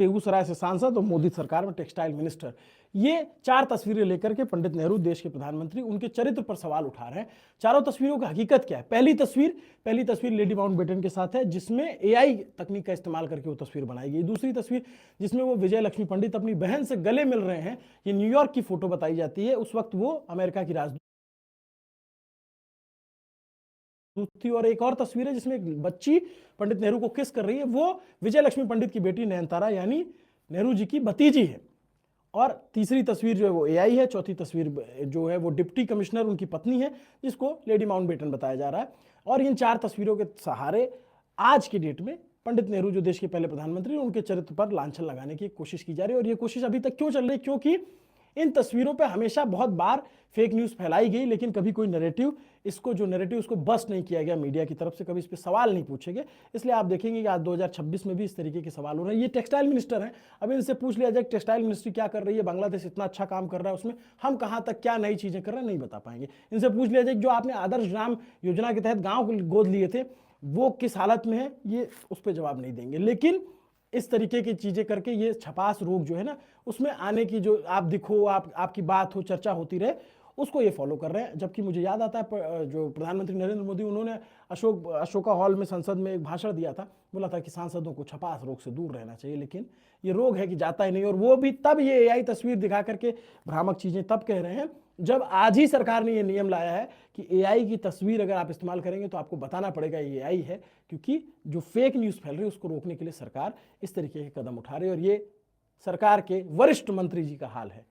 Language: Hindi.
बेगूसराय से सांसद और मोदी सरकार में टेक्सटाइल मिनिस्टर, ये 4 तस्वीरें लेकर के पंडित नेहरू देश के प्रधानमंत्री उनके चरित्र पर सवाल उठा रहे हैं। चारों तस्वीरों की हकीकत क्या है? पहली तस्वीर लेडी माउंटबेटन के साथ है, जिसमें एआई तकनीक का इस्तेमाल करके वो तस्वीर बनाई गई। दूसरी तस्वीर जिसमें वो विजय लक्ष्मी पंडित अपनी बहन से गले मिल रहे हैं, ये न्यूयॉर्क की फोटो बताई जाती है। उस वक्त वो अमेरिका की राजदूत थी। और एक और तस्वीर है जिसमें एक बच्ची पंडित नेहरू को किस कर रही है, वो विजय लक्ष्मी पंडित की बेटी नयनतारा यानी नेहरू जी की भतीजी है। और तीसरी तस्वीर जो है वो एआई है। चौथी तस्वीर जो है वो डिप्टी कमिश्नर उनकी पत्नी है, जिसको लेडी माउंटबेटन बताया जा रहा है। और इन 4 तस्वीरों के सहारे आज की डेट में पंडित नेहरू जो देश के पहले प्रधानमंत्री हैं, उनके चरित्र पर लांछन लगाने की कोशिश की जा रही है। और ये कोशिश अभी तक क्यों चल रही है? क्योंकि इन तस्वीरों पे हमेशा बहुत बार फेक न्यूज़ फैलाई गई, लेकिन कभी कोई नैरेटिव उसको बस्ट नहीं किया गया मीडिया की तरफ से, कभी इस पे सवाल नहीं पूछे गए। इसलिए आप देखेंगे कि आज 2026 में भी इस तरीके के सवाल हो रहे हैं। ये टेक्सटाइल मिनिस्टर हैं, अब इनसे पूछ लिया जाए टेक्सटाइल मिनिस्ट्री क्या कर रही है, बांग्लादेश इतना अच्छा काम कर रहा है, उसमें हम कहाँ तक क्या नई चीज़ें कर रहे हैं नहीं बता पाएंगे। इनसे पूछ लिया जाए जो आपने आदर्श ग्राम योजना के तहत गाँव गोद लिए थे वो किस हालत में है, ये उस पर जवाब नहीं देंगे। लेकिन इस तरीके की चीजें करके ये छपास रोग जो है ना, उसमें आने की, जो आप दिखो, आपकी बात हो, चर्चा होती रहे, उसको ये फॉलो कर रहे हैं। जबकि मुझे याद आता है जो प्रधानमंत्री नरेंद्र मोदी, उन्होंने अशोका हॉल में संसद में एक भाषण दिया था, बोला था कि सांसदों को छपास रोग से दूर रहना चाहिए। लेकिन ये रोग है कि जाता ही नहीं। और वो भी तब ये एआई तस्वीर दिखा करके भ्रामक चीजें तब कह रहे हैं जब आज ही सरकार ने ये नियम लाया है कि एआई की तस्वीर अगर आप इस्तेमाल करेंगे तो आपको बताना पड़ेगा ये एआई है, क्योंकि जो फेक न्यूज़ फैल रही है उसको रोकने के लिए सरकार इस तरीके के कदम उठा रही है। और ये सरकार के वरिष्ठ मंत्री जी का हाल है।